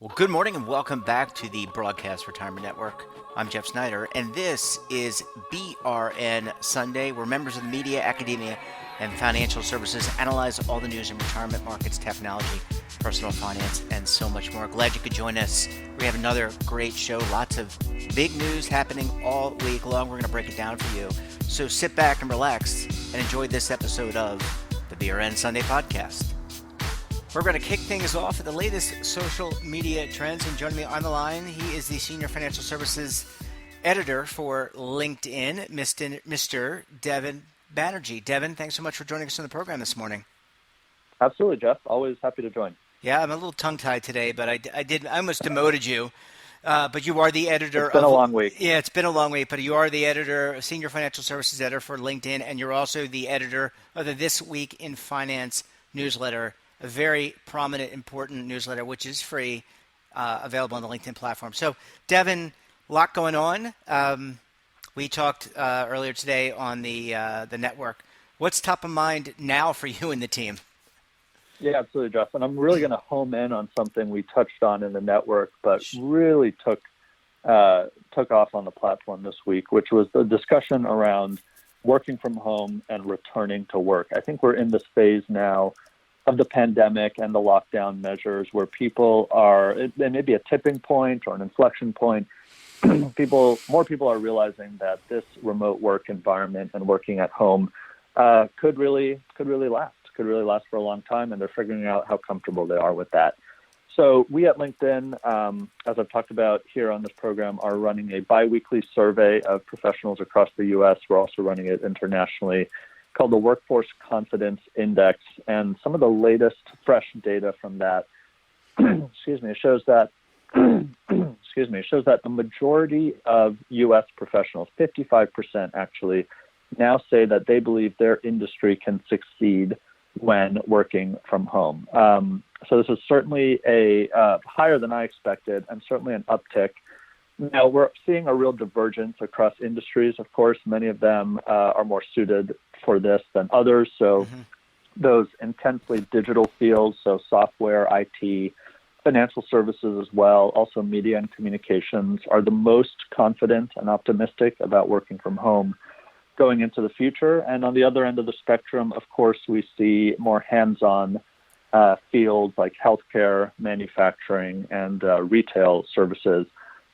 Well, good morning and welcome back to the Broadcast Retirement Network. I'm Jeff Snyder, and this is BRN Sunday, where members of the media, academia, and financial services analyze all the news in retirement markets, technology, personal finance, and so much more. Glad you could join us. We have another great show, lots of big news happening all week long. We're going to break it down for you. So sit back and relax and enjoy this episode of the BRN Sunday podcast. We're going to kick things off with the latest social media trends. And joining me on the line, he is the Senior Financial Services Editor for LinkedIn, Mr. Devin Banerjee. Devin, thanks so much for joining us on the program this morning. Absolutely, Jeff. Always happy to join. Yeah, I'm a little tongue-tied today, but I almost demoted you. But you are the editor. It's been a long week. Yeah, it's been a long week, but you are the editor, Senior Financial Services Editor for LinkedIn, and you're also the editor of the This Week in Finance newsletter, a very prominent, important newsletter, which is free, available on the LinkedIn platform. So, Devin, a lot going on. We talked earlier today on the network. What's top of mind now for you and the team? Yeah, absolutely, Jeff. And I'm really going to home in on something we touched on in the network, but really took off on the platform this week, which was the discussion around working from home and returning to work. I think we're in this phase now of the pandemic and the lockdown measures where people are, there may be a tipping point or an inflection point. More people are realizing that this remote work environment and working at home could really last for a long time, and they're figuring out how comfortable they are with that. So we at LinkedIn, as I've talked about here on this program, are running a biweekly survey of professionals across the U.S. We're also running it internationally, called the Workforce Confidence Index, and some of the latest fresh data from that, shows that the majority of U.S. professionals, 55% actually, now say that they believe their industry can succeed when working from home. So this is certainly a higher than I expected, and certainly an uptick. Now, we're seeing a real divergence across industries. Of course, many of them are more suited for this than others. So those intensely digital fields, so software, IT, financial services as well, also media and communications, are the most confident and optimistic about working from home going into the future. And on the other end of the spectrum, of course, we see more hands-on fields like healthcare, manufacturing, and retail services,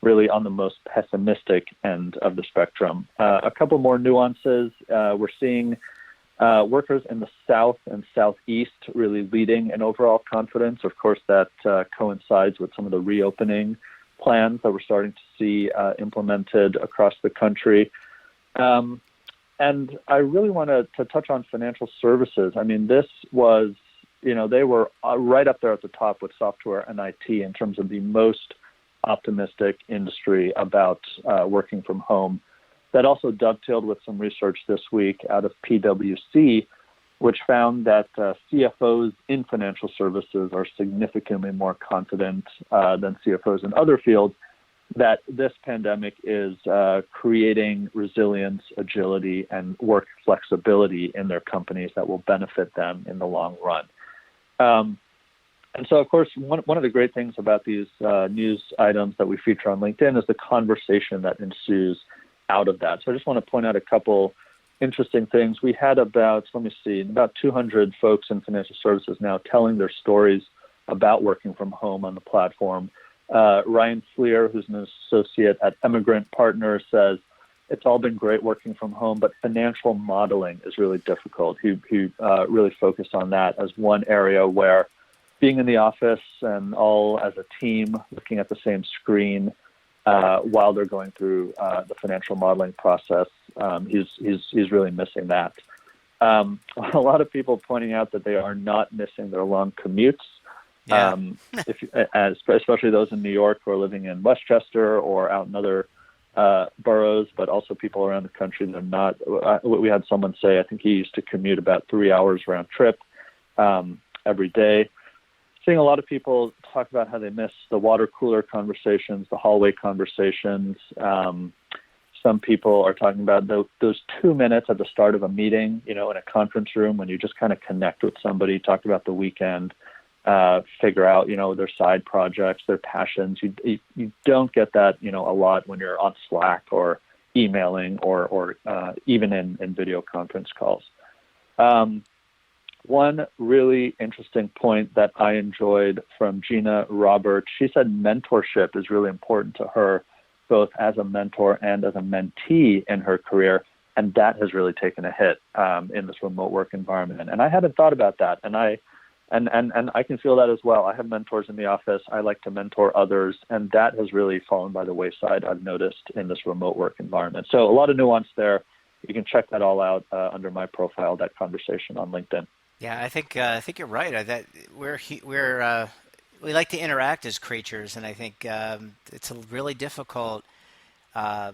really on the most pessimistic end of the spectrum. A couple more nuances. We're seeing workers in the South and Southeast really leading in overall confidence. Of course, that coincides with some of the reopening plans that we're starting to see implemented across the country. And I really want to touch on financial services. I mean, this was, they were right up there at the top with software and IT in terms of the most optimistic industry about working from home. That also dovetailed with some research this week out of PwC, which found that CFOs in financial services are significantly more confident than CFOs in other fields, that this pandemic is creating resilience, agility, and work flexibility in their companies that will benefit them in the long run. And so, of course, one of the great things about these news items that we feature on LinkedIn is the conversation that ensues out of that. So I just want to point out a couple interesting things. We had about 200 folks in financial services now telling their stories about working from home on the platform. Ryan Fleer, who's an associate at Emigrant Partners, says, it's all been great working from home, but financial modeling is really difficult. He really focused on that as one area where being in the office and all as a team looking at the same screen while they're going through the financial modeling process, he's really missing that. A lot of people pointing out that they are not missing their long commutes. Yeah. Especially those in New York who are living in Westchester or out in other boroughs, but also people around the country that are not. We had someone say, I think he used to commute about 3 hours round trip every day. Seeing a lot of people talk about how they miss the water cooler conversations, the hallway conversations. Some people are talking about those 2 minutes at the start of a meeting, in a conference room when you just kind of connect with somebody, talk about the weekend, figure out, their side projects, their passions. You don't get that, a lot when you're on Slack or emailing or even in video conference calls. One really interesting point that I enjoyed from Gina Roberts, she said mentorship is really important to her, both as a mentor and as a mentee in her career. And that has really taken a hit in this remote work environment. And I hadn't thought about that. And I can feel that as well. I have mentors in the office. I like to mentor others. And that has really fallen by the wayside, I've noticed, in this remote work environment. So a lot of nuance there. You can check that all out under my profile, that conversation on LinkedIn. Yeah, I think you're right. That we like to interact as creatures, and I think it's really difficult to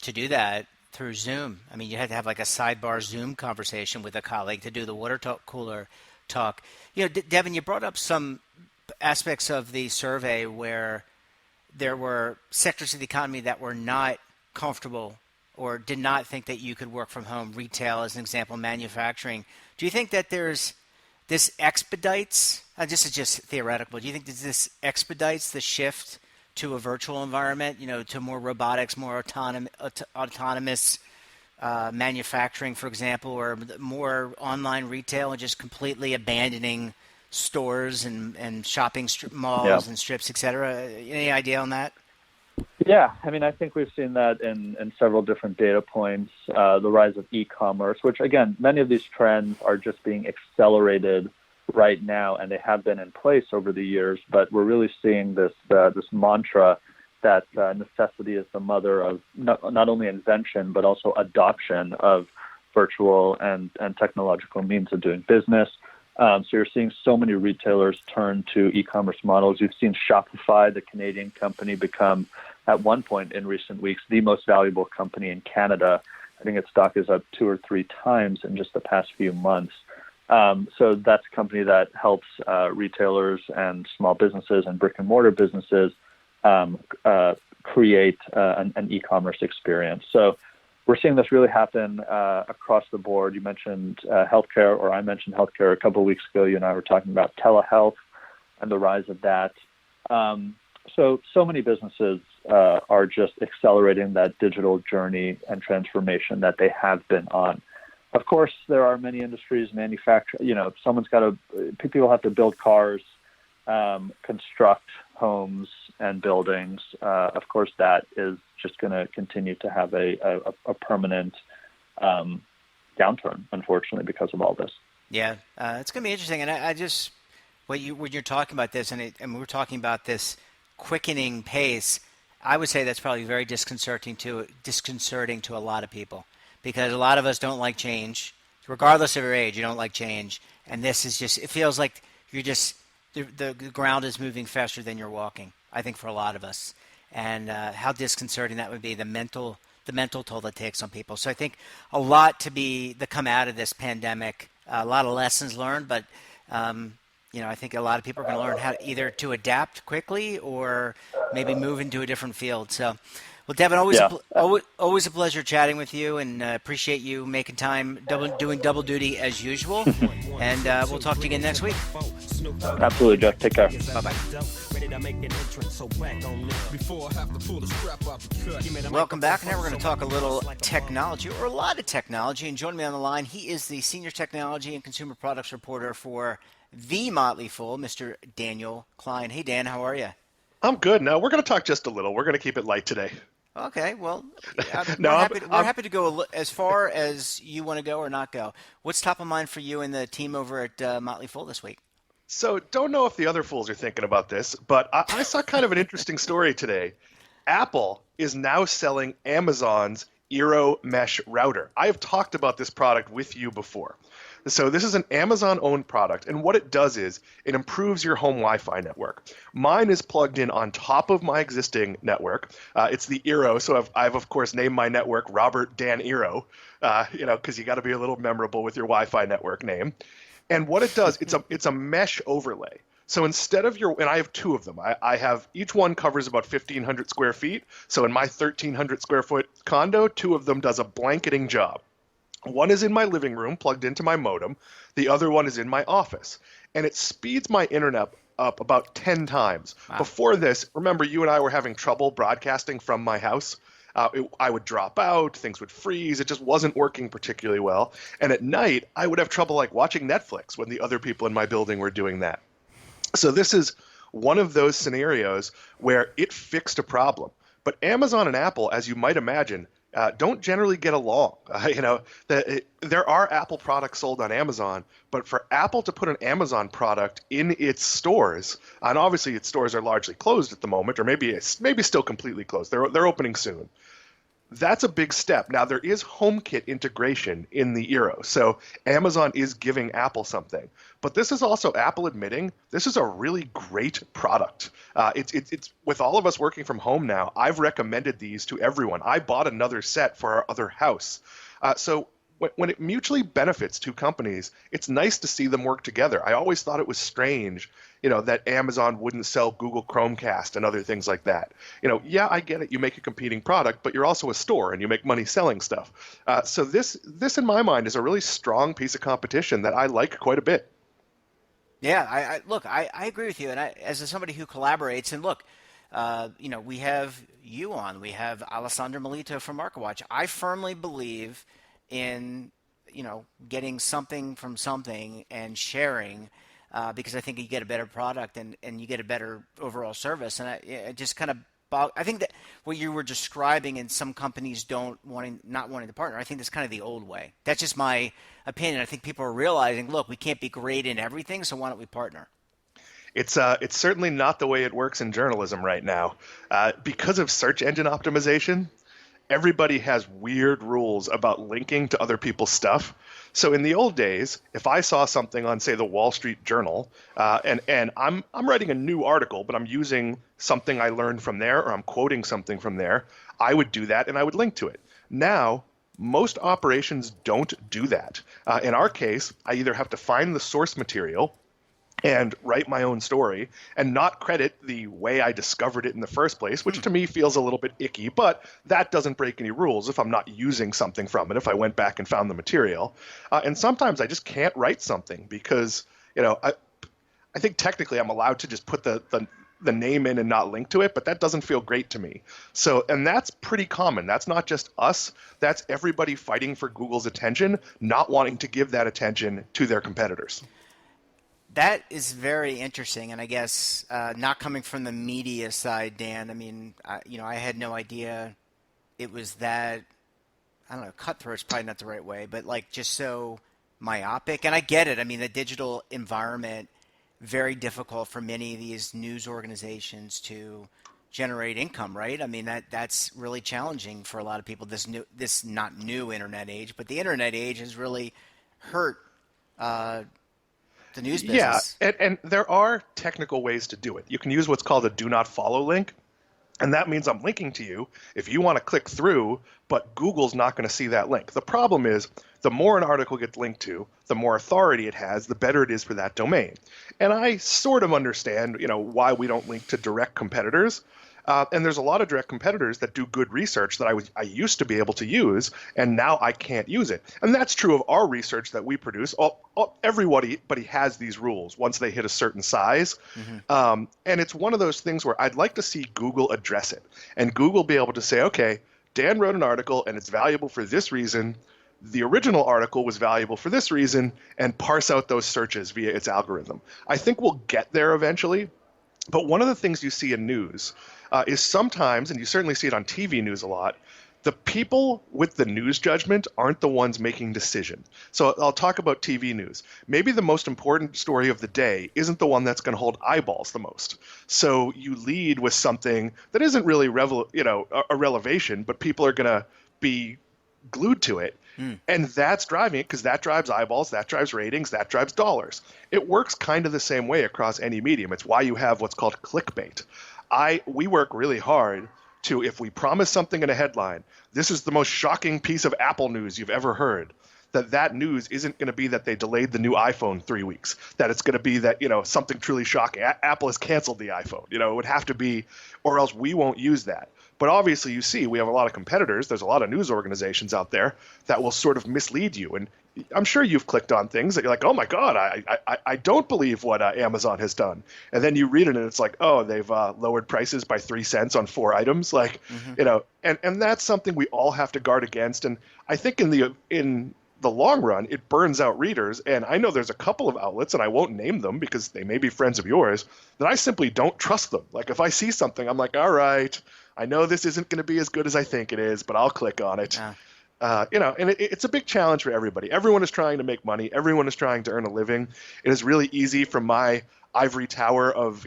do that through Zoom. I mean, you had to have like a sidebar Zoom conversation with a colleague to do the cooler talk. Devin, you brought up some aspects of the survey where there were sectors of the economy that were not comfortable or did not think that you could work from home. Retail, as an example, manufacturing. Do you think that this expedites, this is just theoretical, do you think that this expedites the shift to a virtual environment, to more robotics, more autonomous manufacturing, for example, or more online retail and just completely abandoning stores and shopping malls and strips, et cetera? Any idea on that? Yeah, I mean, I think we've seen that in several different data points, the rise of e-commerce, which, again, many of these trends are just being accelerated right now, and they have been in place over the years, but we're really seeing this mantra that necessity is the mother of not only invention, but also adoption of virtual and technological means of doing business. So you're seeing so many retailers turn to e-commerce models. You've seen Shopify, the Canadian company, become, at one point in recent weeks, the most valuable company in Canada. I think its stock is up 2 or 3 times in just the past few months. So that's a company that helps retailers and small businesses and brick and mortar businesses create an e-commerce experience. So we're seeing this really happen across the board. You mentioned healthcare, or I mentioned healthcare a couple of weeks ago. You and I were talking about telehealth and the rise of that. So many businesses are just accelerating that digital journey and transformation that they have been on. Of course, there are many industries, people have to build cars, construct homes and buildings. Of course, that is just going to continue to have a permanent downturn, unfortunately, because of all this. Yeah, it's going to be interesting. And I just, when you're talking about this, and we're talking about this quickening pace, I would say that's probably very disconcerting to a lot of people, because a lot of us don't like change. Regardless of your age, you don't like change. And this is just, it feels like you're just, the ground is moving faster than you're walking, I think, for a lot of us. And how disconcerting that would be, the mental toll that takes on people. So I think a lot to come out of this pandemic, a lot of lessons learned, but I think a lot of people are going to learn how either to adapt quickly or maybe move into a different field. So, well, Devin, always a pleasure chatting with you, and appreciate you making time, doing double duty as usual. And we'll talk to you again next week. Absolutely, Jeff. Take care. Bye-bye. Welcome back. Now we're going to talk a little technology, or a lot of technology. And joining me on the line, he is the Senior Technology and Consumer Products Reporter for The Motley Fool, Mr. Daniel Klein. Hey, Dan, how are you? I'm good. No, we're going to talk just a little. We're going to keep it light today. Okay, well, we're happy to go as far as you want to go or not go. What's top of mind for you and the team over at Motley Fool this week? So, don't know if the other fools are thinking about this, but I saw kind of an interesting story today. Apple is now selling Amazon's Eero Mesh router. I have talked about this product with you before. So this is an Amazon-owned product, and what it does is it improves your home Wi-Fi network. Mine is plugged in on top of my existing network. It's the Eero, so I've of course named my network Robert Dan Eero, because you got to be a little memorable with your Wi-Fi network name. And what it does, it's a mesh overlay. So instead of and I have 2 of them. I have, each one covers about 1,500 square feet. So in my 1,300 square foot condo, 2 of them does a blanketing job. One is in my living room, plugged into my modem. The other one is in my office. and it speeds my internet up about 10 times. Wow. Before this, remember you and I were having trouble broadcasting from my house. I would drop out, things would freeze, it just wasn't working particularly well. And at night, I would have trouble like watching Netflix when the other people in my building were doing that. So this is one of those scenarios where it fixed a problem. But Amazon and Apple, as you might imagine, don't generally get along. There are Apple products sold on Amazon, but for Apple to put an Amazon product in its stores, and obviously its stores are largely closed at the moment, or maybe still completely closed. They're opening soon. That's a big step. Now, there is HomeKit integration in the Eero, so Amazon is giving Apple something. But this is also Apple admitting this is a really great product. It's with all of us working from home now, I've recommended these to everyone. I bought another set for our other house. So when it mutually benefits two companies, it's nice to see them work together. I always thought it was strange, that Amazon wouldn't sell Google Chromecast and other things like that. Yeah, I get it. You make a competing product, but you're also a store and you make money selling stuff. So this in my mind is a really strong piece of competition that I like quite a bit. Yeah, I agree with you. And as somebody who collaborates, and look, we have you on, we have Alessandro Melito from MarketWatch. I firmly believe in, getting something from something and sharing, because I think you get a better product and you get a better overall service. And I just kind of, I think that what you were describing in some companies not wanting to partner, I think that's kind of the old way. That's just my opinion. I think people are realizing, look, we can't be great in everything, so why don't we partner? It's certainly not the way it works in journalism right now. Because of search engine optimization, everybody has weird rules about linking to other people's stuff. So in the old days, if I saw something on, say, the Wall Street Journal, and I'm writing a new article, but I'm using something I learned from there, or I'm quoting something from there, I would do that and I would link to it. Now, most operations don't do that. In our case, I either have to find the source material and write my own story and not credit the way I discovered it in the first place, which to me feels a little bit icky, but that doesn't break any rules if I'm not using something from it, if I went back and found the material. And sometimes I just can't write something because, I think technically I'm allowed to just put the name in and not link to it, but that doesn't feel great to me. So, and that's pretty common. That's not just us. That's everybody fighting for Google's attention, not wanting to give that attention to their competitors. That is very interesting, and I guess not coming from the media side, Dan. I mean, I had no idea it was that. I don't know, cutthroat is probably not the right way, but like just so myopic. And I get it. I mean, the digital environment, very difficult for many of these news organizations to generate income, right? I mean, that's really challenging for a lot of people. This not new internet age, but the internet age has really hurt the news business. Yeah, and there are technical ways to do it. You can use what's called a do not follow link, and that means I'm linking to you if you want to click through, but Google's not going to see that link. The problem is the more an article gets linked to, the more authority it has, the better it is for that domain. And I sort of understand, why we don't link to direct competitors. And there's a lot of direct competitors that do good research that I used to be able to use, and now I can't use it. And that's true of our research that we produce. Everybody has these rules once they hit a certain size. Mm-hmm. And it's one of those things where I'd like to see Google address it. And Google be able to say, okay, Dan wrote an article and it's valuable for this reason. The original article was valuable for this reason, and parse out those searches via its algorithm. I think we'll get there eventually. But one of the things you see in news is sometimes, and you certainly see it on TV news a lot, the people with the news judgment aren't the ones making decisions. So I'll talk about TV news. Maybe the most important story of the day isn't the one that's going to hold eyeballs the most. So you lead with something that isn't really a revelation, but people are going to be glued to it. And that's driving it because that drives eyeballs, that drives ratings, that drives dollars. It works kind of the same way across any medium. It's why you have what's called clickbait. We work really hard to, if we promise something in a headline, this is the most shocking piece of Apple news you've ever heard, that news isn't going to be that they delayed the new iPhone 3 weeks, that it's going to be that, something truly shocking. Apple has canceled the iPhone. It would have to be, or else we won't use that. But obviously, you see, we have a lot of competitors. There's a lot of news organizations out there that will sort of mislead you. And I'm sure you've clicked on things that you're like, oh my God, I don't believe what Amazon has done. And then you read it and it's like, oh, they've lowered prices by 3 cents on 4 items. Like, and that's something we all have to guard against. And I think in the long run, it burns out readers. And I know there's a couple of outlets, and I won't name them because they may be friends of yours, that I simply don't trust them. Like if I see something, I'm like, all right, I know this isn't going to be as good as I think it is, but I'll click on it. And it's a big challenge for everybody. Everyone is trying to make money. Everyone is trying to earn a living. It is really easy from my ivory tower of,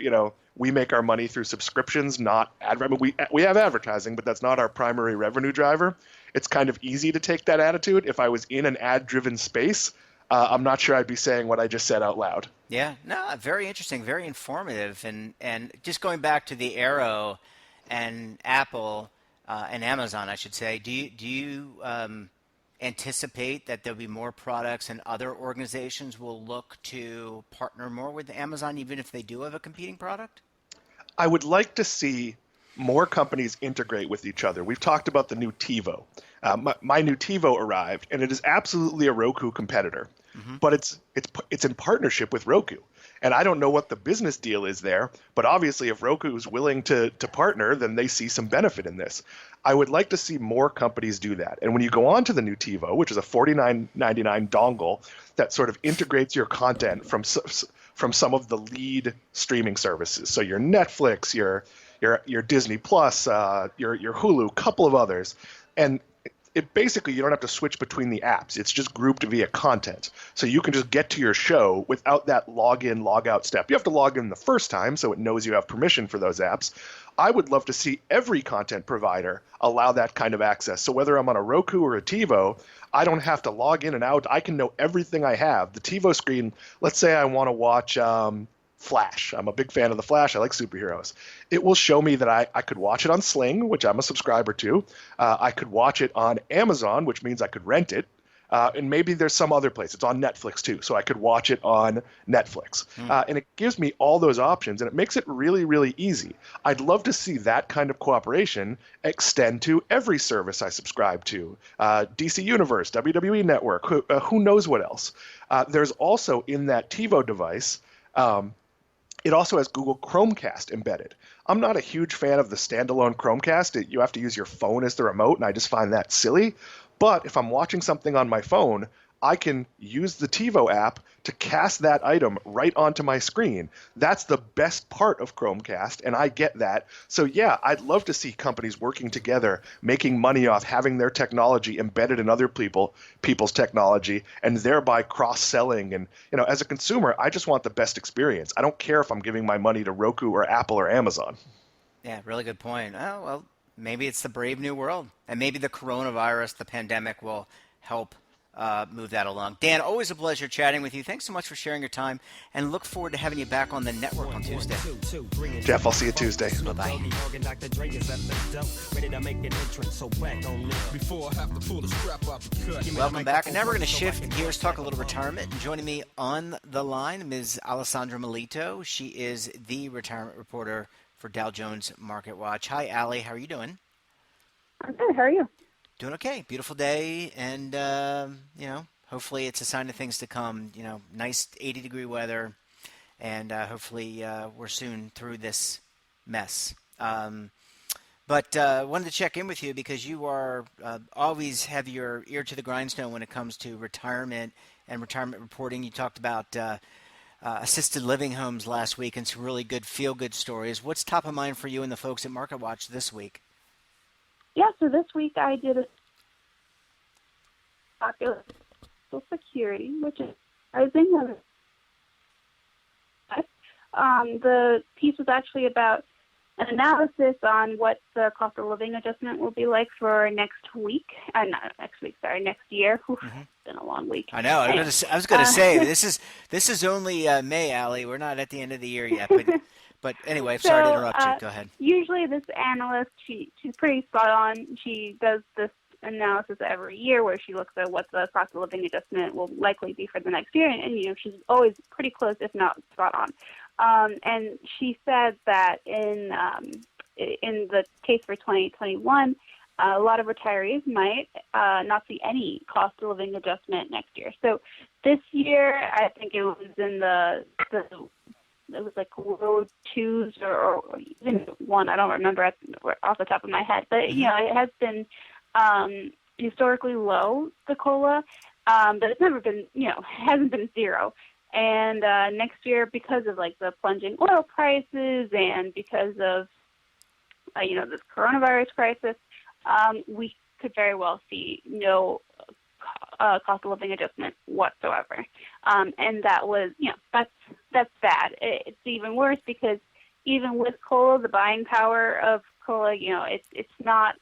we make our money through subscriptions, not we have advertising, but that's not our primary revenue driver. It's kind of easy to take that attitude. If I was in an ad-driven space, I'm not sure I'd be saying what I just said out loud. Yeah, no, very interesting, very informative. And just going back to the Arrow and Apple and Amazon, I should say, do you anticipate that there'll be more products and other organizations will look to partner more with Amazon, even if they do have a competing product? I would like to see more companies integrate with each other. We've talked about the new Tivo. My new Tivo arrived, and it is absolutely a Roku competitor, but it's in partnership with Roku. And I don't know what the business deal is there, but obviously if Roku is willing to partner, then they see some benefit in this. I would like to see more companies do that. And when you go on to the new Tivo, which is a $49.99 dongle that sort of integrates your content from some of the lead streaming services, so your Netflix, your Disney Plus, your Hulu, a couple of others, and it basically, you don't have to switch between the apps. It's just grouped via content. So you can just get to your show without that login, log out step. You have to log in the first time so it knows you have permission for those apps. I would love to see every content provider allow that kind of access. So whether I'm on a Roku or a Tivo, I don't have to log in and out. I can know everything I have. The Tivo screen, let's say I want to watch Flash. I'm a big fan of the Flash. I like superheroes. It will show me that I could watch it on Sling, which I'm a subscriber to. I could watch it on Amazon, which means I could rent it. And maybe there's some other place. It's on Netflix too, so I could watch it on Netflix. And it gives me all those options, and it makes it really, really easy. I'd love to see that kind of cooperation extend to every service I subscribe to. DC Universe, WWE Network, who knows what else. There's also in that Tivo device, it also has Google Chromecast embedded. I'm not a huge fan of the standalone Chromecast. You have to use your phone as the remote, and I just find that silly. But if I'm watching something on my phone, I can use the Tivo app to cast that item right onto my screen. That's the best part of Chromecast, and I get that. So yeah, I'd love to see companies working together, making money off having their technology embedded in other people's technology, and thereby cross-selling. And as a consumer, I just want the best experience. I don't care if I'm giving my money to Roku or Apple or Amazon. Yeah, really good point. Oh, well, maybe it's the brave new world, and maybe the coronavirus, the pandemic, will help move that along. Dan, always a pleasure chatting with you. Thanks so much for sharing your time, and look forward to having you back on the network on Tuesday. Jeff, I'll see you Tuesday. Bye-bye. Welcome back. And now we're going to shift gears, talk a little retirement. And joining me on the line, Ms. Alessandra Melito. She is the retirement reporter for Dow Jones Market Watch. Hi, Allie. How are you doing? I'm good. How are you? Doing okay. Beautiful day, and hopefully it's a sign of things to come. Nice 80-degree weather, and hopefully we're soon through this mess. But wanted to check in with you because you are always have your ear to the grindstone when it comes to retirement and retirement reporting. You talked about assisted living homes last week and some really good feel-good stories. What's top of mind for you and the folks at MarketWatch this week? Yeah, so this week I did a popular Social Security, which is rising. The piece was actually about an analysis on what the cost of living adjustment will be like for next week. Next year. It's been a long week. I know. I was going to say this is only May, Allie. We're not at the end of the year yet, but anyway, So, sorry to interrupt you. Go ahead. Usually this analyst, she's pretty spot on. She does this analysis every year where she looks at what the cost of living adjustment will likely be for the next year, and she's always pretty close, if not spot on. And she said that in the case for 2021, a lot of retirees might not see any cost of living adjustment next year. So this year, I think it was in it was like low twos or even one. I don't remember off the top of my head, but it has been historically low, the COLA, but it's never been, hasn't been zero. And next year, because of like the plunging oil prices and because of this coronavirus crisis, we could very well see no cost of living adjustment whatsoever. And that was, that's bad. It's even worse because even with COLA, the buying power of COLA, it's not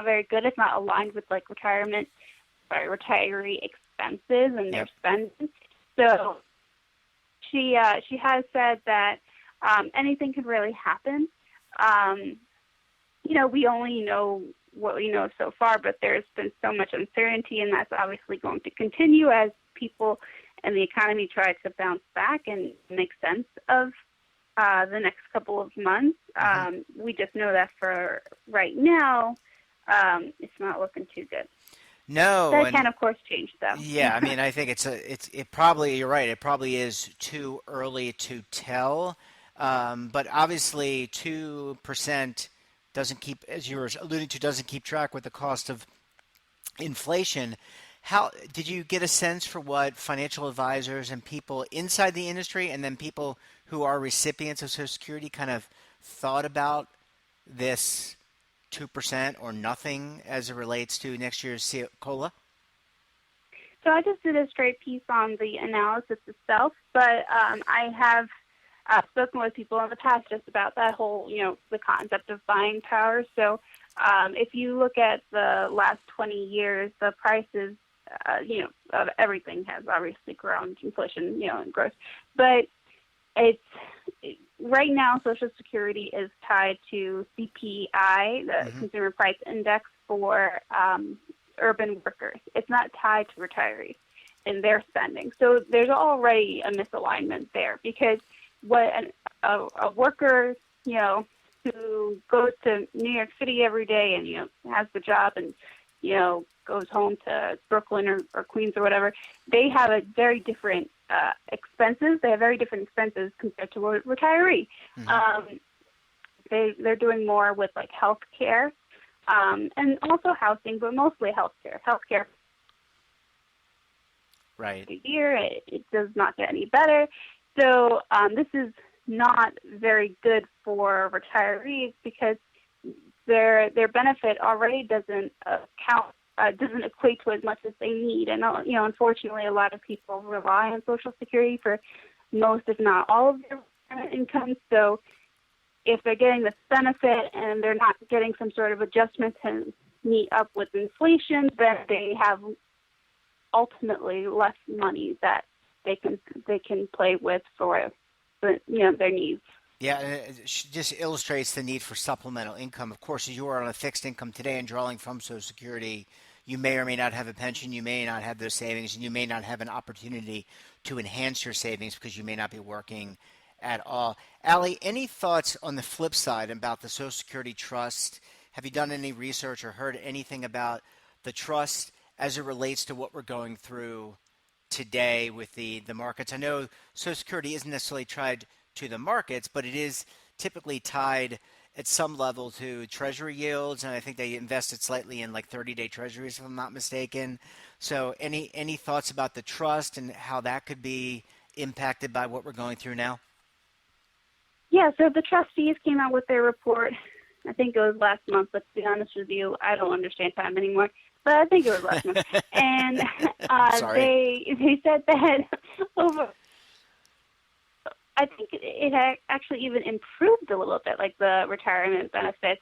very good. It's not aligned with like retiree expenses and their spending. So she has said that anything could really happen. We only know what we know so far, but there's been so much uncertainty, and that's obviously going to continue as people and the economy try to bounce back and make sense of the next couple of months. We just know that for right now, it's not looking too good. No, that can of course change though. Yeah, I mean, I think it probably, you're right. It probably is too early to tell, but obviously 2% doesn't keep, as you were alluding to, doesn't keep track with the cost of inflation. How did you get a sense for what financial advisors and people inside the industry and then people who are recipients of Social Security kind of thought about this 2% or nothing as it relates to next year's COLA? So I just did a straight piece on the analysis itself, but I have spoken with people in the past just about that whole, the concept of buying power. So if you look at the last 20 years, the prices, of everything has obviously grown, inflation, and growth. But right now, Social Security is tied to CPI, the Consumer Price Index for urban workers. It's not tied to retirees in their spending. So there's already a misalignment there because what a worker, who goes to New York City every day and, has the job and, goes home to Brooklyn or Queens or whatever, they have a very different expenses. They have very different expenses compared to a retiree. They're doing more with like health care and also housing, but mostly health care. Health care. Right. The year it does not get any better. So this is not very good for retirees because their benefit already doesn't doesn't equate to as much as they need. And unfortunately, a lot of people rely on Social Security for most, if not all, of their income. So if they're getting this benefit and they're not getting some sort of adjustment to meet up with inflation, then they have ultimately less money that they can play with for their needs. Yeah, it just illustrates the need for supplemental income. Of course, as you are on a fixed income today and drawing from Social Security, you may or may not have a pension, you may not have those savings, and you may not have an opportunity to enhance your savings because you may not be working at all. Allie, any thoughts on the flip side about the Social Security trust? Have you done any research or heard anything about the trust as it relates to what we're going through today with the markets? I know Social Security isn't necessarily tied to the markets, but it is typically tied at some level to treasury yields, and I think they invested slightly in like 30-day treasuries, if I'm not mistaken. So any thoughts about the trust and how that could be impacted by what we're going through now? Yeah, so the trustees came out with their report, I think it was last month, but to be honest with you, I don't understand time anymore. But I think it was last month. And they said that I think it had actually even improved a little bit, like the retirement benefits.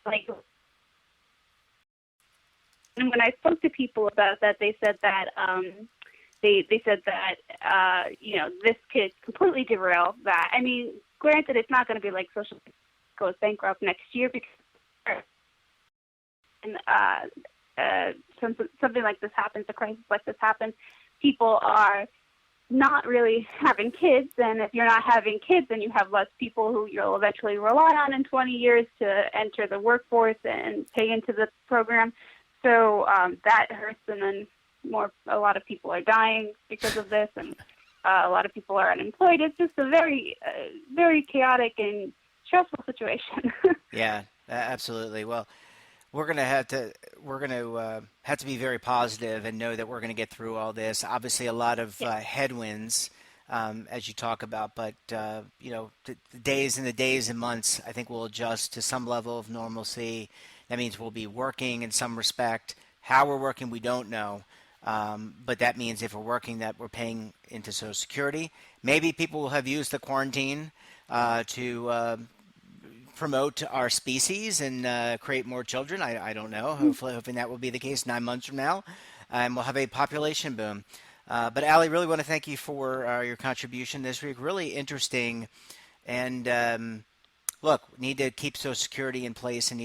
And when I spoke to people about that, they said that they said that this could completely derail that. I mean, granted, it's not going to be like Social Security goes bankrupt next year because something like this happens, a crisis like this happens, people are not really having kids, and if you're not having kids, then you have less people who you'll eventually rely on in 20 years to enter the workforce and pay into the program. So that hurts, and then a lot of people are dying because of this, and a lot of people are unemployed. It's just a very, very chaotic and stressful situation. Yeah, absolutely. Well, we're going to have to be very positive and know that we're going to get through all this. Obviously, a lot of headwinds, as you talk about, but the days and months, I think, will adjust to some level of normalcy. That means we'll be working in some respect. How we're working, we don't know. But that means if we're working, that we're paying into Social Security. Maybe people will have used the quarantine to promote our species and create more children. I don't know. Hoping that will be the case 9 months from now, and we'll have a population boom. But Allie, really want to thank you for your contribution this week. Really interesting, and look, we need to keep Social Security in place, and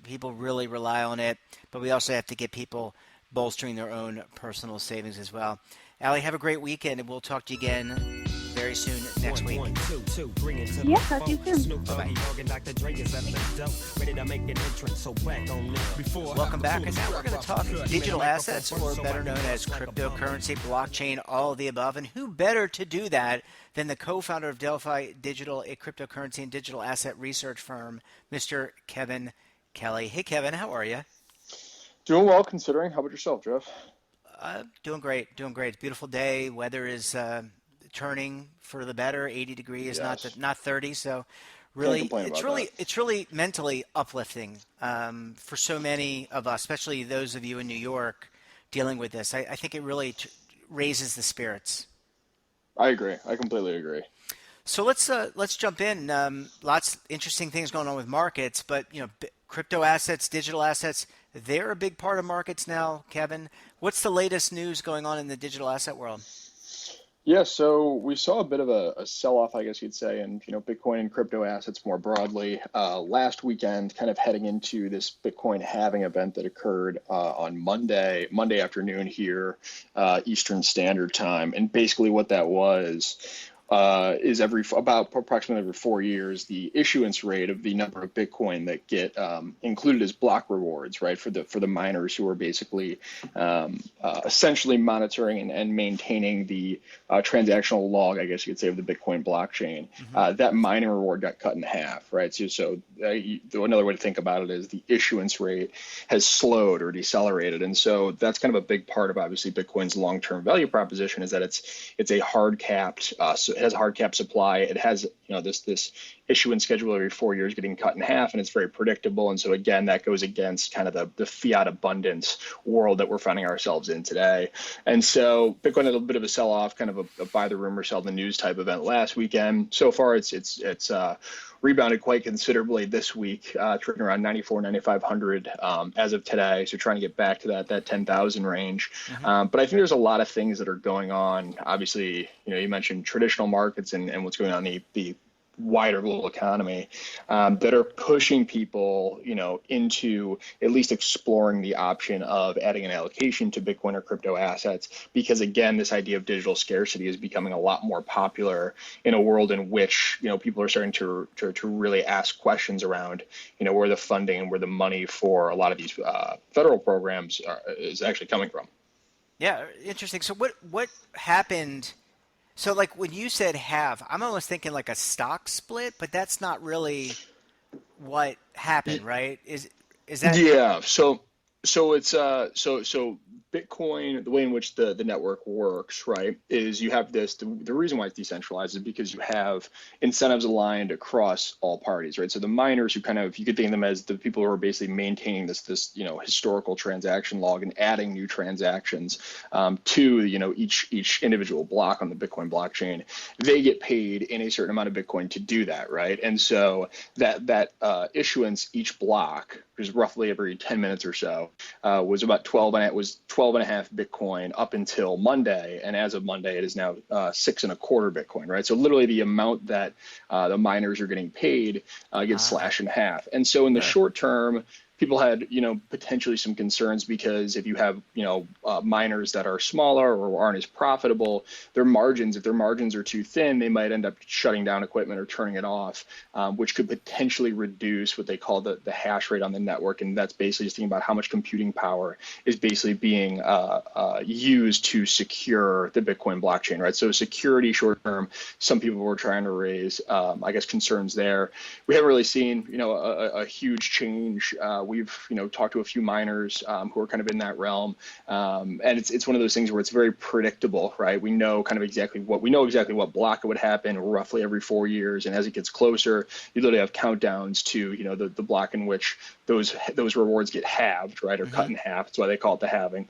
people really rely on it. But we also have to get people bolstering their own personal savings as well. Allie, have a great weekend, and we'll talk to you again very soon next week. Yeah, talk to you soon. Welcome back, and now we're going to talk digital assets, or better known as cryptocurrency, blockchain, all of the above. And who better to do that than the co-founder of Delphi Digital, a cryptocurrency and digital asset research firm, Mr. Kevin Kelly. Hey, Kevin, how are you? Doing well, considering. How about yourself, Jeff? Doing great. It's a beautiful day. Weather is turning for the better. 80 degrees, Yes. not 30. So, really, Can't it's really mentally uplifting for so many of us, especially those of you in New York dealing with this. I think it really raises the spirits. I agree. I completely agree. So let's jump in. Lots of interesting things going on with markets, but crypto assets, digital assets, they're a big part of markets now. Kevin, what's the latest news going on in the digital asset world? Yeah, so we saw a bit of a sell-off, I guess you'd say, in Bitcoin and crypto assets more broadly last weekend, kind of heading into this Bitcoin halving event that occurred on Monday afternoon here, Eastern Standard Time. And basically what that was is approximately every 4 years, the issuance rate of the number of Bitcoin that get included as block rewards, right, for the miners who are basically essentially monitoring and maintaining the transactional log, I guess you could say, of the Bitcoin blockchain. Mm-hmm. That mining reward got cut in half, right? So another way to think about it is the issuance rate has slowed or decelerated, and so that's kind of a big part of obviously Bitcoin's long-term value proposition is that it's a hard capped. It has a hard cap supply. It has this issuance schedule every 4 years getting cut in half, and it's very predictable. And so again, that goes against kind of the fiat abundance world that we're finding ourselves in today. And so Bitcoin had a bit of a sell-off, kind of a buy the rumor, sell the news type event last weekend. So far, it's rebounded quite considerably this week, trading around 9,500 as of today. So trying to get back to that 10,000 range. Mm-hmm. But I think there's a lot of things that are going on. Obviously, you mentioned traditional markets and what's going on in the wider global economy that are pushing people, into at least exploring the option of adding an allocation to Bitcoin or crypto assets, because again, this idea of digital scarcity is becoming a lot more popular in a world in which, people are starting to really ask questions around, where the funding and where the money for a lot of these federal programs is actually coming from. Yeah, interesting. So what happened? So like when you said halve, I'm almost thinking like a stock split, but that's not really what happened, right? Is that? Yeah. So it's so Bitcoin, the way in which the network works, right, is you have this. The reason why it's decentralized is because you have incentives aligned across all parties, right? So the miners who you could think of them as the people who are basically maintaining this historical transaction log and adding new transactions to each individual block on the Bitcoin blockchain. They get paid in a certain amount of Bitcoin to do that, right? And so that issuance each block, which is roughly every 10 minutes or so, was about 12 and a half Bitcoin up until Monday, and as of Monday, it is now 6.25 Bitcoin, right? So literally the amount that the miners are getting paid gets slashed in half. And so in the short term, people had, potentially some concerns because if you have, miners that are smaller or aren't as profitable, if their margins are too thin, they might end up shutting down equipment or turning it off, which could potentially reduce what they call the hash rate on the network. And that's basically just thinking about how much computing power is basically being used to secure the Bitcoin blockchain, right? So security short term, some people were trying to raise, concerns there. We haven't really seen, a huge change. We've, talked to a few miners who are kind of in that realm, and it's one of those things where it's very predictable, right? We know exactly what block it would happen roughly every 4 years, and as it gets closer, you literally have countdowns to, the block in which those rewards get halved, right, or cut in half. That's why they call it the halving.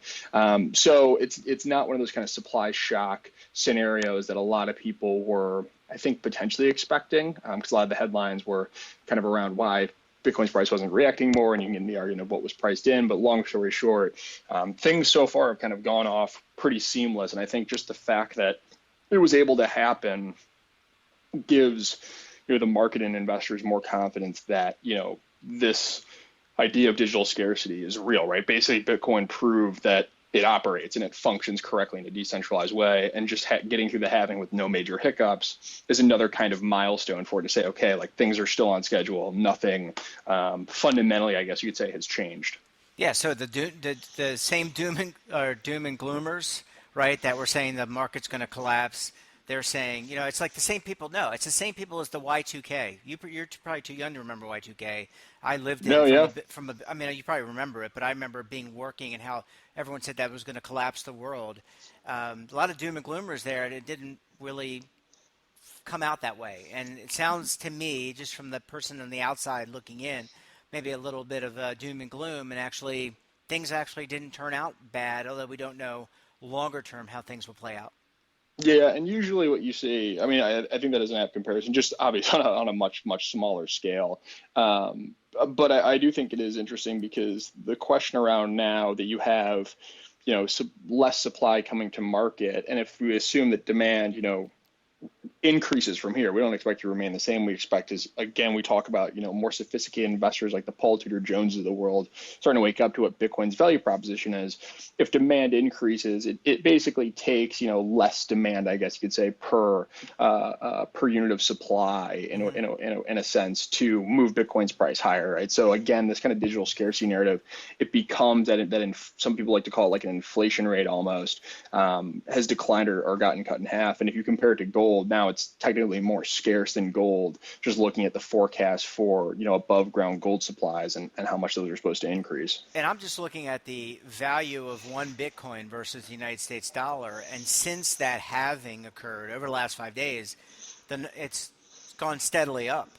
So it's not one of those kind of supply shock scenarios that a lot of people were, I think, potentially expecting, because a lot of the headlines were kind of around why Bitcoin's price wasn't reacting more, and you can get in the argument of what was priced in. But long story short, things so far have kind of gone off pretty seamless. And I think just the fact that it was able to happen gives the market and investors more confidence that this idea of digital scarcity is real, right? Basically, Bitcoin proved that it operates and it functions correctly in a decentralized way, and just getting through the halving with no major hiccups is another kind of milestone for it to say, okay, like things are still on schedule. Nothing fundamentally, I guess you could say, has changed. Yeah. So the same doom and gloomers, right, that were saying the market's going to collapse. They're saying, it's like the same people. No, it's the same people as the Y2K. You're probably too young to remember Y2K. I lived it I mean, you probably remember it, but I remember working and how everyone said that was going to collapse the world. A lot of doom and gloomers there, and it didn't really come out that way. And it sounds to me, just from the person on the outside looking in, maybe a little bit of doom and gloom, and things actually didn't turn out bad, although we don't know longer term how things will play out. Yeah, and usually what you see, I mean, I think that is an apt comparison, just obviously on a much, much smaller scale. But I do think it is interesting because the question around now that you have, less supply coming to market, and if we assume that demand, increases from here, we don't expect to remain the same. We expect, as again we talk about, more sophisticated investors like the Paul Tudor Joneses of the world starting to wake up to what Bitcoin's value proposition is. If demand increases, it basically takes less demand, I guess you could say, per unit of supply in a sense to move Bitcoin's price higher, right? So again, this kind of digital scarcity narrative, it becomes some people like to call it like an inflation rate almost, has declined or gotten cut in half. And if you compare it to gold, now it's technically more scarce than gold, just looking at the forecast for above ground gold supplies and how much those are supposed to increase. And I'm just looking at the value of one Bitcoin versus the United States dollar, and since that halving occurred over the last 5 days, then it's gone steadily up.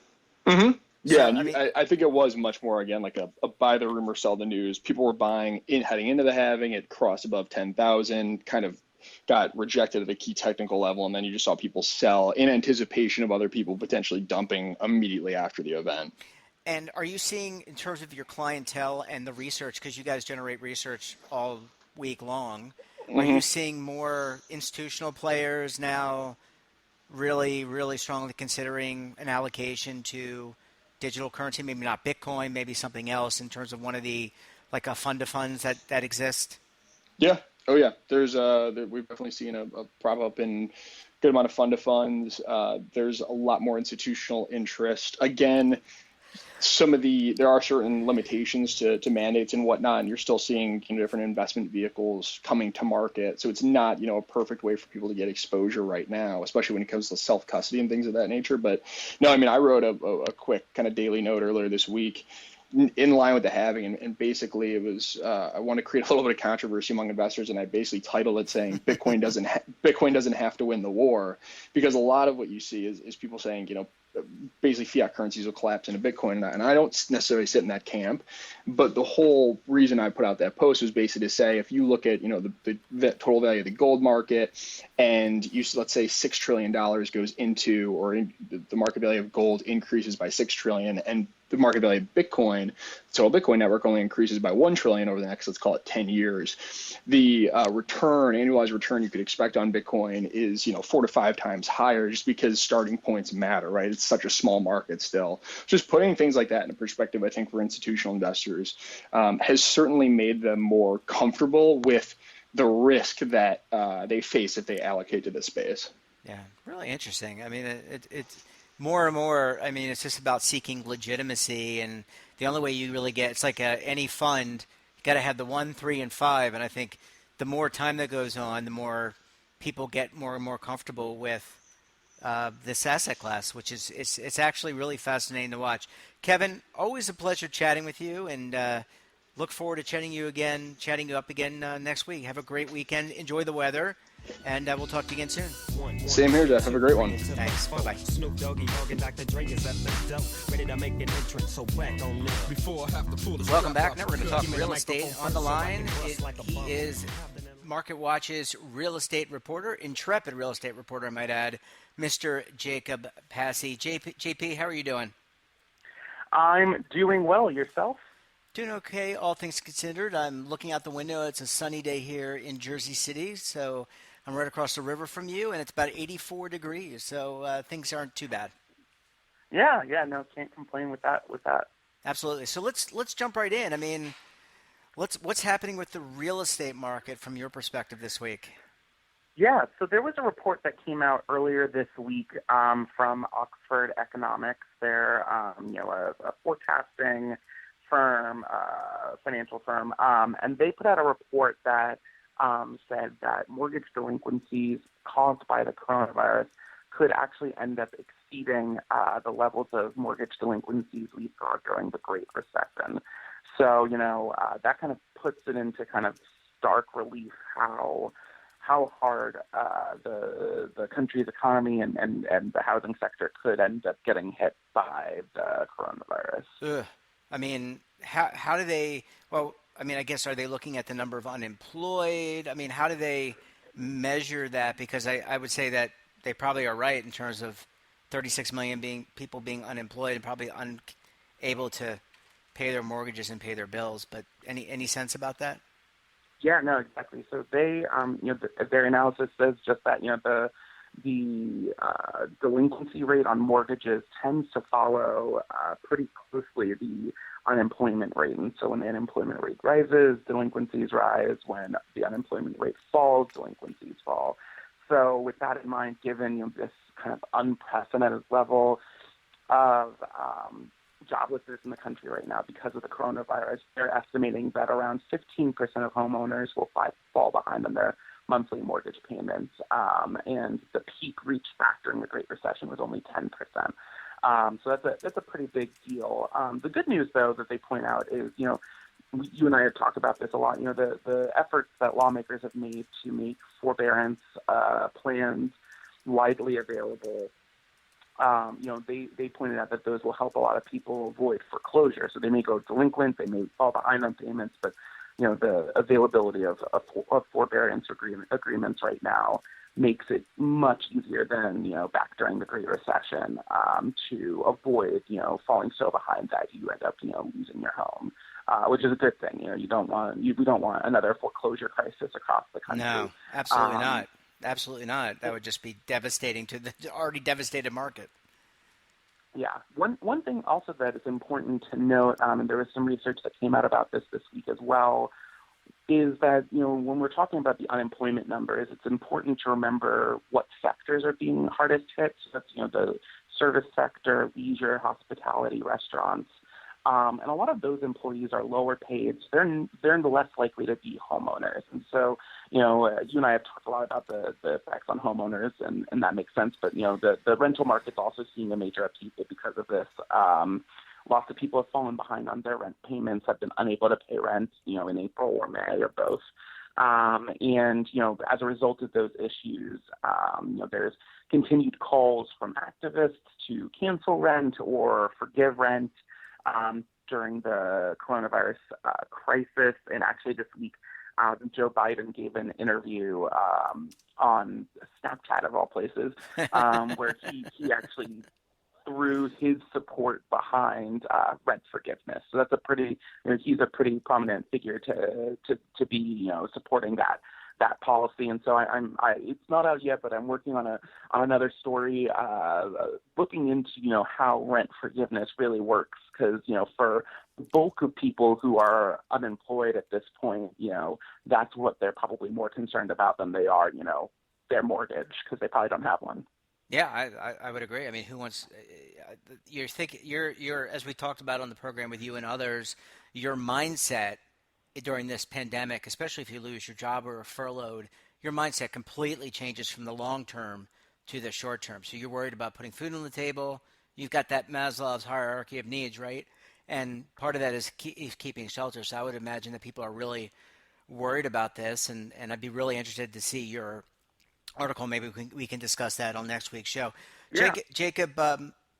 Mm-hmm. Yeah, so, I think it was much more, again, like a buy the rumor, sell the news. People were buying heading into the halving. It crossed above 10,000, kind of got rejected at a key technical level, and then you just saw people sell in anticipation of other people potentially dumping immediately after the event. And are you seeing, in terms of your clientele and the research, because you guys generate research all week long, are you seeing more institutional players now really, really strongly considering an allocation to digital currency, maybe not Bitcoin, maybe something else, in terms of one of the, like a fund of funds that exist? Yeah. Oh yeah. We've definitely seen a prop up in good amount of fund of funds. There's a lot more institutional interest. Again, there are certain limitations to mandates and whatnot, and you're still seeing different investment vehicles coming to market. So it's not a perfect way for people to get exposure right now, especially when it comes to self custody and things of that nature. But no, I mean, I wrote a quick kind of daily note earlier this week in line with the halving, and basically it was I want to create a little bit of controversy among investors, and I basically titled it saying Bitcoin doesn't have to win the war, because a lot of what you see is people saying basically fiat currencies will collapse into Bitcoin, and I don't necessarily sit in that camp. But the whole reason I put out that post was basically to say, if you look at the total value of the gold market, and let's say $6 trillion goes into, or the market value of gold increases by $6 trillion, and the market value of Bitcoin, the total Bitcoin network only increases by 1 trillion over the next, let's call it 10 years. The annualized return you could expect on Bitcoin is, 4 to 5 times higher, just because starting points matter, right? It's such a small market still. Just putting things like that into perspective, I think for institutional investors has certainly made them more comfortable with the risk that they face if they allocate to this space. Yeah, really interesting. I mean, it's more and more. I mean, it's just about seeking legitimacy, and the only way you really get it's like any fund, you got to have the 1, 3, and 5. And I think the more time that goes on, the more people get more and more comfortable with this asset class, which is it's actually really fascinating to watch. Kevin, always a pleasure chatting with you, and look forward to chatting you up again next week. Have a great weekend. Enjoy the weather. And we'll talk to you again soon. Same here, Jeff. Have a great one. Thanks. Bye-bye. Welcome back. Now we're going to talk real estate. On the line, he is Market Watch's real estate reporter, intrepid real estate reporter, I might add, Mr. Jacob Passy. JP, how are you doing? I'm doing well. Yourself? Doing okay, all things considered. I'm looking out the window. It's a sunny day here in Jersey City, so I'm right across the river from you, and it's about 84 degrees, so things aren't too bad. Yeah, no, can't complain with that. Absolutely. So let's jump right in. I mean, what's happening with the real estate market from your perspective this week? Yeah, so there was a report that came out earlier this week from Oxford Economics. They're a forecasting firm, financial firm, and they put out a report that said that mortgage delinquencies caused by the coronavirus could actually end up exceeding the levels of mortgage delinquencies we saw during the Great Recession. So, that kind of puts it into kind of stark relief how hard the country's economy and the housing sector could end up getting hit by the coronavirus. Ugh. I mean, how do they? Well, I mean, I guess, are they looking at the number of unemployed? I mean, how do they measure that? Because I would say that they probably are right in terms of 36 million people being unemployed and probably unable to pay their mortgages and pay their bills. But any sense about that? Yeah, no, exactly. So they, their analysis says just that, the delinquency rate on mortgages tends to follow pretty closely the unemployment rate. And so when the unemployment rate rises, delinquencies rise. When the unemployment rate falls, delinquencies fall. So with that in mind, given this kind of unprecedented level of joblessness in the country right now because of the coronavirus, they're estimating that around 15% of homeowners will fall behind on their monthly mortgage payments, and the peak reached back during the Great Recession was only 10%. So that's a pretty big deal. The good news, though, that they point out is, you and I have talked about this a lot. The efforts that lawmakers have made to make forbearance plans widely available. They pointed out that those will help a lot of people avoid foreclosure. So they may go delinquent, they may fall behind on payments, but the availability of forbearance agreements right now makes it much easier than back during the Great Recession to avoid falling so behind that you end up losing your home, which is a good thing. We don't want another foreclosure crisis across the country. No, absolutely not. Absolutely not. That would just be devastating to the already devastated market. Yeah. One thing also that is important to note, and there was some research that came out about this week as well, is that, when we're talking about the unemployment numbers, it's important to remember what sectors are being hardest hit. So that's, the service sector, leisure, hospitality, restaurants. And a lot of those employees are lower paid, so they're less likely to be homeowners. And so, you and I have talked a lot about the effects on homeowners, and that makes sense. But, the rental market's also seeing a major upheaval because of this. Lots of people have fallen behind on their rent payments, have been unable to pay rent, in April or May or both. And, as a result of those issues, there's continued calls from activists to cancel rent or forgive rent during the coronavirus crisis. And actually this week, Joe Biden gave an interview on Snapchat, of all places, where he actually through his support behind rent forgiveness. So that's a pretty, he's a pretty prominent figure to be, supporting that policy. And so it's not out yet, but I'm working on another story, looking into, how rent forgiveness really works. Because, for the bulk of people who are unemployed at this point, that's what they're probably more concerned about than they are, their mortgage, because they probably don't have one. Yeah, I would agree. I mean, who wants? You're as we talked about on the program with you and others, your mindset during this pandemic, especially if you lose your job or are furloughed, your mindset completely changes from the long term to the short term. So you're worried about putting food on the table. You've got that Maslow's hierarchy of needs, right? And part of that is keeping shelter. So I would imagine that people are really worried about this, and I'd be really interested to see your article. Maybe we can discuss that on next week's show. Yeah. Jacob,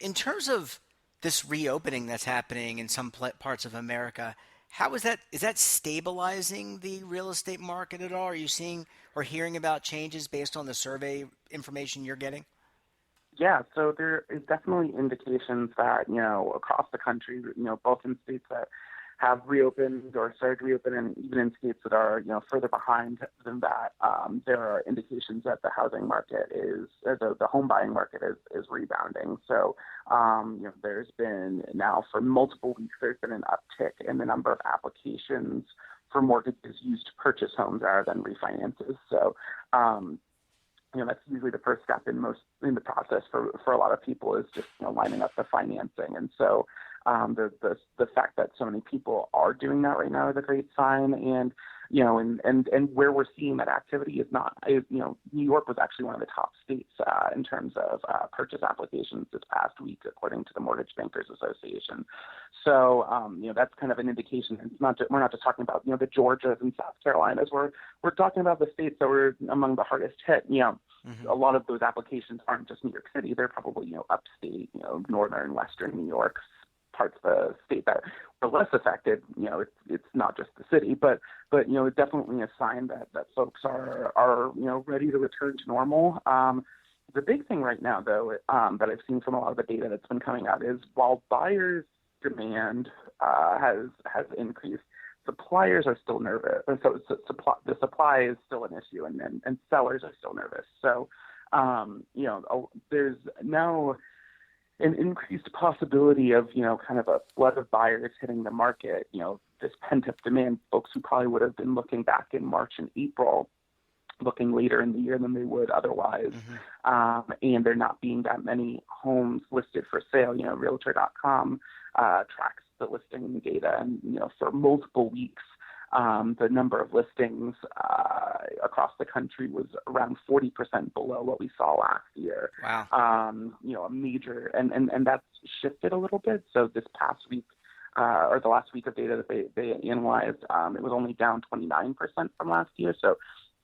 in terms of this reopening that's happening in some parts of America, how is that stabilizing the real estate market at all? Are you seeing or hearing about changes based on the survey information you're getting? Yeah, so there is definitely indications that, across the country, both in states that have reopened or started to reopen, and even in states that are, further behind than that, there are indications that the housing market the home buying market is rebounding. So, there's been now for multiple weeks, there's been an uptick in the number of applications for mortgages used to purchase homes rather than refinances. So, that's usually the first step in the process for a lot of people is just lining up the financing. And so the fact that so many people are doing that right now is a great sign. And and where we're seeing that activity New York was actually one of the top states in terms of purchase applications this past week, according to the Mortgage Bankers Association. So that's kind of an indication. We're not just talking about the Georgias and South Carolinas. We're talking about the states that were among the hardest hit. A lot of those applications aren't just New York City. They're probably upstate, northern, western New York, parts of the state that were less affected. It's not just the city, but it's definitely a sign that folks are ready to return to normal. The big thing right now, though, that I've seen from a lot of the data that's been coming out is while buyers' demand has increased, suppliers are still nervous. And so the supply is still an issue, and sellers are still nervous. So, there's now an increased possibility of, kind of a flood of buyers hitting the market, this pent-up demand, folks who probably would have been looking back in March and April, looking later in the year than they would otherwise. And there not being that many homes listed for sale. Realtor.com tracks the listing data, and, for multiple weeks, the number of listings across the country was around 40% below what we saw last year. Wow. A major, and that's shifted a little bit. So this past week, or the last week of data that they analyzed, it was only down 29% from last year. So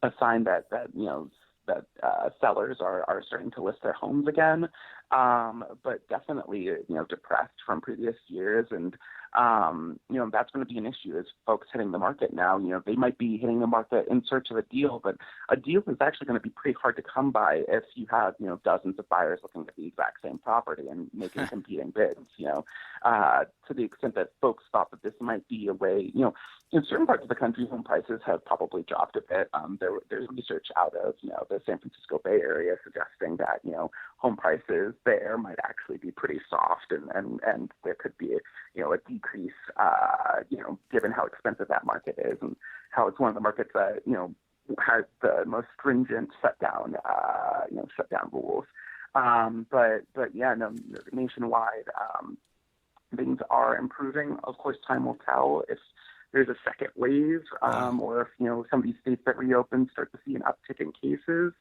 a sign that sellers are starting to list their homes again, but definitely depressed from previous years, and that's going to be an issue as folks hitting the market now. They might be hitting the market in search of a deal, but a deal is actually going to be pretty hard to come by if you have dozens of buyers looking at the exact same property and making competing bids. To the extent that folks thought that this might be a way, in certain parts of the country, home prices have probably dropped a bit. There's research out of the San Francisco Bay Area suggesting that home prices there might actually be pretty soft, and there could be a decrease, given how expensive that market is and how it's one of the markets that has the most stringent shutdown rules. But yeah, no, nationwide, things are improving. Of course, time will tell if there's a second wave, or if some of these states that reopen start to see an uptick in cases.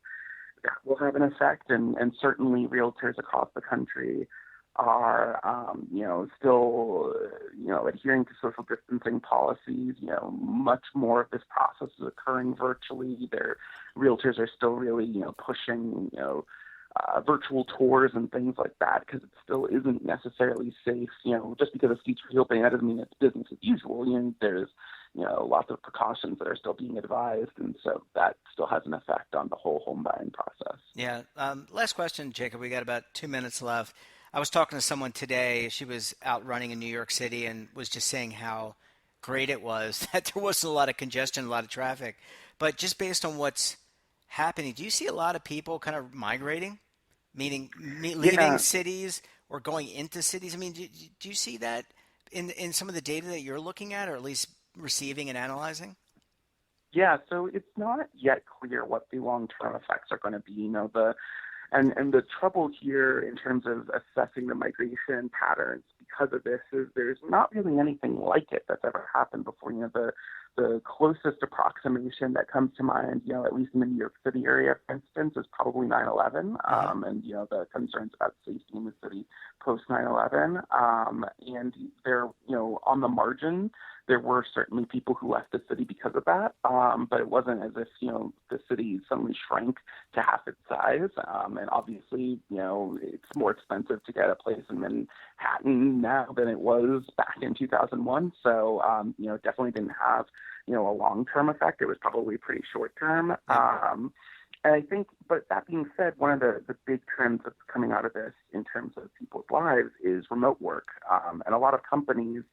That will have an effect, and certainly realtors across the country are still adhering to social distancing policies. Much more of this process is occurring virtually. Their realtors are still really pushing virtual tours and things like that, because it still isn't necessarily safe. Just because a state's reopening, that doesn't mean it's business as usual. There's lots of precautions that are still being advised, and so that still has an effect on the whole home buying process. Yeah. Last question, Jacob. We got about 2 minutes left. I was talking to someone today. She was out running in New York City and was just saying how great it was that there wasn't a lot of congestion, a lot of traffic. But just based on what's happening, do you see a lot of people kind of migrating, meaning leaving Yeah. cities or going into cities? I mean, do you see that in some of the data that you're looking at, or at least receiving and analyzing? Yeah, so it's not yet clear what the long-term effects are going to be. And the trouble here in terms of assessing the migration patterns because of this is there's not really anything like it that's ever happened before. The closest approximation that comes to mind, at least in the New York City area, for instance, is probably 9/11, and the concerns about safety in the city post 9/11. And there, on the margin, there were certainly people who left the city because of that, but it wasn't as if the city suddenly shrank to half its size. And obviously, it's more expensive to get a place in Manhattan now than it was back in 2001. So, definitely didn't have a long-term effect. It was probably pretty short-term. And I think, but that being said, one of the big trends that's coming out of this in terms of people's lives is remote work. And a lot of companies,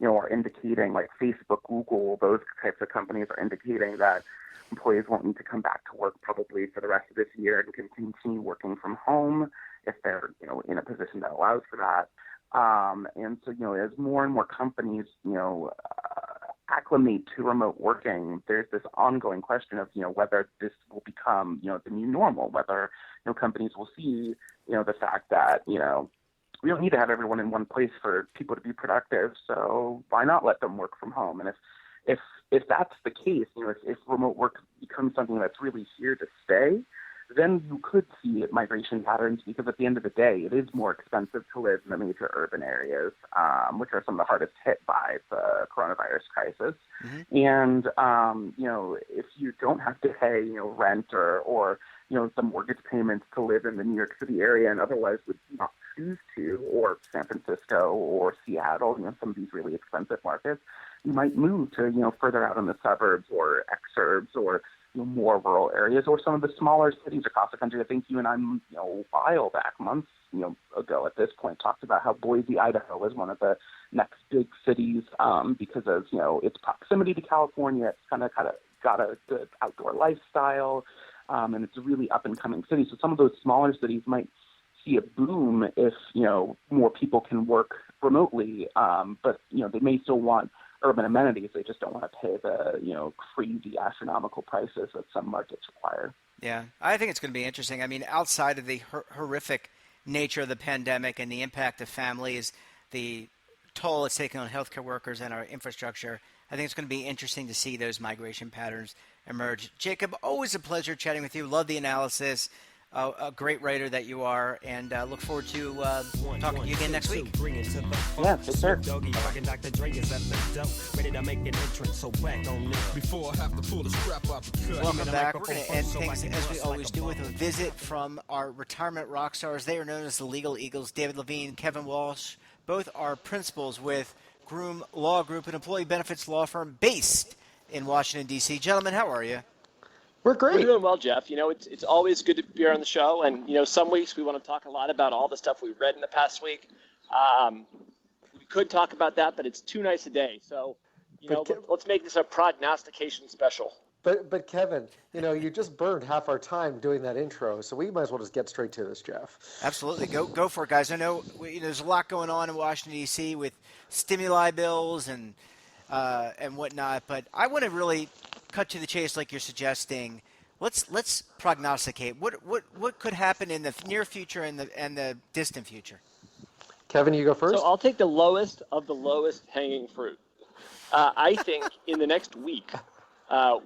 are indicating, like Facebook, Google, those types of companies are indicating that employees won't need to come back to work probably for the rest of this year and can continue working from home if they're, in a position that allows for that. And so, as more and more companies, acclimate to remote working, there's this ongoing question of, whether this will become, the new normal, whether, companies will see, the fact that, we don't need to have everyone in one place for people to be productive, so why not let them work from home? And if that's the case, if remote work becomes something that's really here to stay, then you could see migration patterns because at the end of the day, it is more expensive to live in the major urban areas, which are some of the hardest hit by the coronavirus crisis. Mm-hmm. And, if you don't have to pay, rent or some mortgage payments to live in the New York City area and otherwise would not choose to, or San Francisco or Seattle, some of these really expensive markets, you might move to, further out in the suburbs or exurbs or more rural areas or some of the smaller cities across the country. I think you and I, a while back, months, ago at this point, talked about how Boise, Idaho is one of the next big cities because of, its proximity to California. It's kind of got a good outdoor lifestyle, and it's a really up and coming city. So some of those smaller cities might see a boom if, more people can work remotely, but, they may still want urban amenities. They just don't want to pay the, crazy astronomical prices that some markets require. Yeah, I think it's going to be interesting. I mean, outside of the horrific nature of the pandemic and the impact of families, the toll it's taking on healthcare workers and our infrastructure, I think it's going to be interesting to see those migration patterns emerge. Jacob, always a pleasure chatting with you. Love the analysis. A great writer that you are, and look forward to talking to you again next week. Yeah, for sure. Welcome back. We're going to end things as we always do with a visit from our retirement rock stars. They are known as the Legal Eagles. David Levine, Kevin Walsh, both are principals with Gloom Law Group, an employee benefits law firm based in Washington, D.C. Gentlemen, how are you? We're great. We're doing well, Jeff. It's always good to be here on the show. And, some weeks we want to talk a lot about all the stuff we've read in the past week. We could talk about that, but it's too nice a day. So, let's make this a prognostication special. But Kevin, you just burned half our time doing that intro, so we might as well just get straight to this, Jeff. Absolutely. Go for it, guys. I know there's a lot going on in Washington, D.C. with stimuli bills and whatnot, but I want to really cut to the chase like you're suggesting. Let's prognosticate. What could happen in the near future and the distant future? Kevin, you go first. So I'll take the lowest of the lowest hanging fruit. I think in the next week,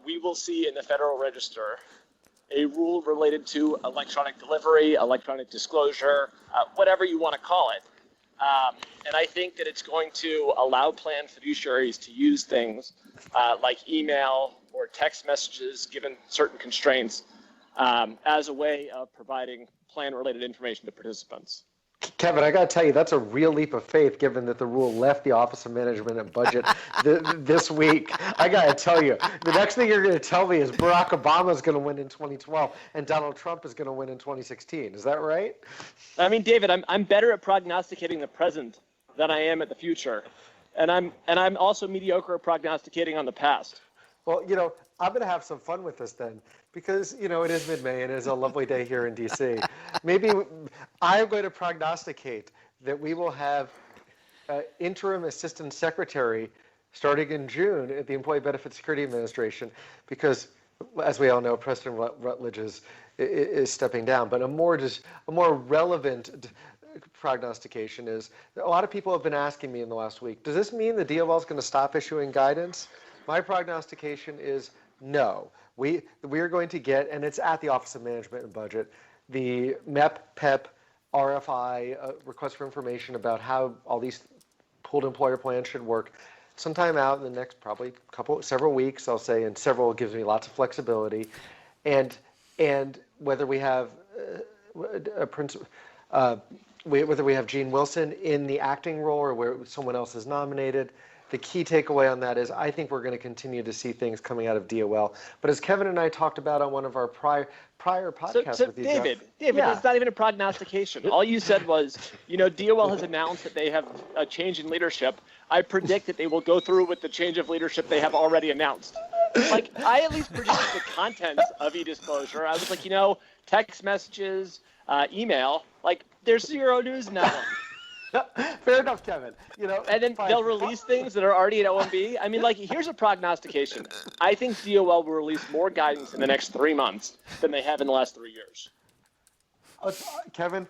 we will see in the Federal Register a rule related to electronic delivery, electronic disclosure, whatever you want to call it. And I think that it's going to allow plan fiduciaries to use things like email or text messages, given certain constraints, as a way of providing plan-related information to participants. Kevin, I got to tell you, that's a real leap of faith, given that the rule left the Office of Management and Budget this week. I got to tell you, the next thing you're going to tell me is Barack Obama is going to win in 2012 and Donald Trump is going to win in 2016. Is that right? I mean, David, I'm better at prognosticating the present than I am at the future, and I'm also mediocre at prognosticating on the past. Well, I'm going to have some fun with this then, because, it is mid-May and it is a lovely day here in D.C. Maybe I'm going to prognosticate that we will have interim assistant secretary starting in June at the Employee Benefit Security Administration, because, as we all know, President Rutledge is stepping down. But a more relevant prognostication is a lot of people have been asking me in the last week, does this mean the DOL is going to stop issuing guidance? My prognostication is no. We are going to get, and it's at the Office of Management and Budget, the MEP, PEP, RFI, request for information about how all these pooled employer plans should work sometime out in the next probably several weeks, I'll say, and several gives me lots of flexibility. And whether we have whether we have Gene Wilson in the acting role or where someone else is nominated, the key takeaway on that is I think we're going to continue to see things coming out of DOL. But as Kevin and I talked about on one of our prior podcasts with you, David, yeah. It's not even a prognostication. All you said was, DOL has announced that they have a change in leadership. I predict that they will go through with the change of leadership they have already announced. I at least predicted the contents of e-disclosure. I was like, text messages, email, there's zero news in that one. Fair enough, Kevin. And then they'll release things that are already at OMB. I mean, here's a prognostication. I think DOL will release more guidance in the next 3 months than they have in the last 3 years. Kevin,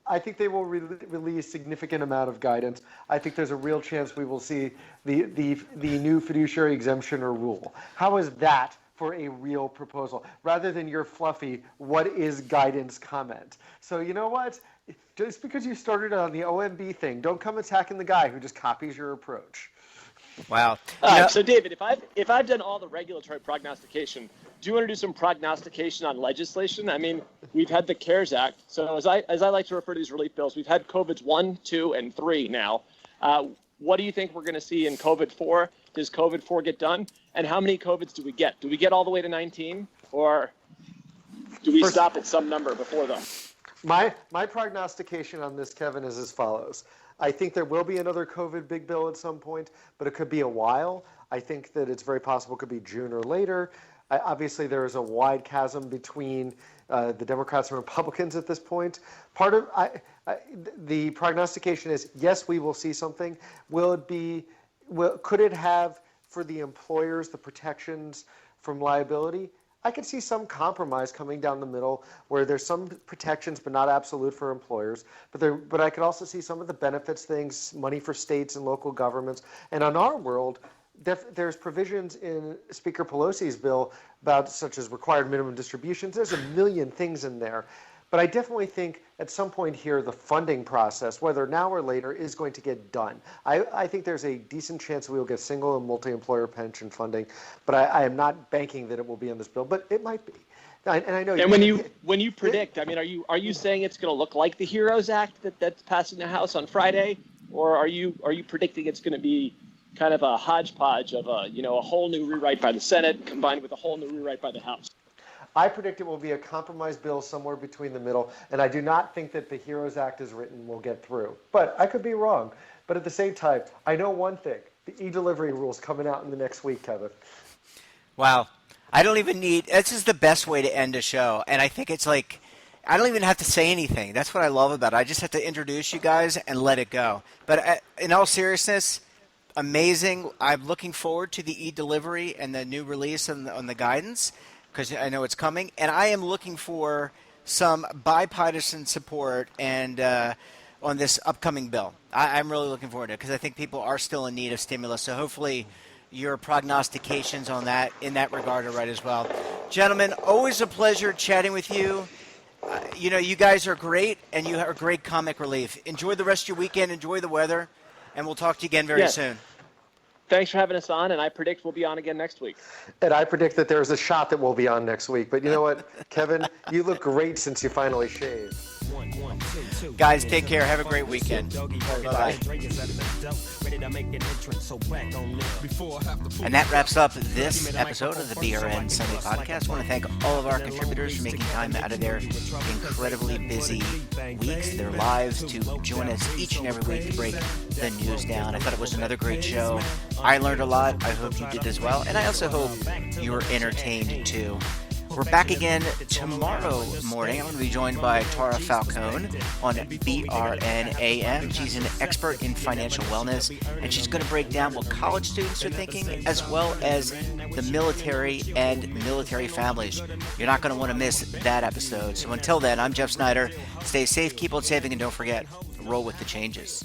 I think they will release significant amount of guidance. I think there's a real chance we will see the new fiduciary exemption or rule. How is that for a real proposal, rather than your fluffy, what is guidance comment? So you know what? Just because you started on the OMB thing, don't come attacking the guy who just copies your approach. Wow. So David, if I've done all the regulatory prognostication, do you want to do some prognostication on legislation? I mean, we've had the CARES Act. So as I like to refer to these relief bills, we've had COVIDs 1, 2, and 3 now. What do you think we're going to see in COVID 4? Does COVID 4 get done? And how many COVIDs do we get? Do we get all the way to 19? Or do we stop at some number before them? My prognostication on this, Kevin, is as follows. I think there will be another COVID big bill at some point, but it could be a while. I think that it's very possible it could be June or later. Obviously, there is a wide chasm between the Democrats and Republicans at this point. Part of the prognostication is, yes, we will see something. Could it have for the employers the protections from liability? I could see some compromise coming down the middle where there's some protections but not absolute for employers. But I could also see some of the benefits things, money for states and local governments. And on our world, there's provisions in Speaker Pelosi's bill about such as required minimum distributions. There's a million things in there. But I definitely think at some point here, the funding process, whether now or later, is going to get done. I think there's a decent chance we will get single and multi-employer pension funding, but I am not banking that it will be in this bill, but it might be. And I know. And when you predict, I mean, are you saying it's going to look like the HEROES Act that's passing the House on Friday, or are you predicting it's going to be kind of a hodgepodge of a whole new rewrite by the Senate combined with a whole new rewrite by the House? I predict it will be a compromise bill somewhere between the middle, and I do not think that the HEROES Act as written will get through. But I could be wrong. But at the same time, I know one thing. The e-delivery rule's coming out in the next week, Kevin. Wow. I don't even need – this is the best way to end a show. And I think it's I don't even have to say anything. That's what I love about it. I just have to introduce you guys and let it go. But in all seriousness, amazing. I'm looking forward to the e-delivery and the new release on the guidance, because I know it's coming, and I am looking for some bipartisan support and on this upcoming bill. I'm really looking forward to it because I think people are still in need of stimulus. So hopefully your prognostications on that in that regard are right as well. Gentlemen, always a pleasure chatting with you. You guys are great, and you are great comic relief. Enjoy the rest of your weekend. Enjoy the weather, and we'll talk to you again very soon. Thanks for having us on, and I predict we'll be on again next week. And I predict that there's a shot that we'll be on next week. But you know what, Kevin? You look great since you finally shaved. Guys, take care. Have a great weekend. Bye-bye. And that wraps up this episode of the BRN Sunday podcast. I want to thank all of our contributors for making time out of their incredibly busy weeks, their lives, to join us each and every week to break the news down. I thought it was another great show. I learned a lot. I hope you did as well. And I also hope you were entertained too. We're back again tomorrow morning. I'm going to be joined by Tara Falcone on BRN AM. She's an expert in financial wellness, and she's going to break down what college students are thinking, as well as the military and military families. You're not going to want to miss that episode. So until then, I'm Jeff Snyder. Stay safe, keep on saving, and don't forget, roll with the changes.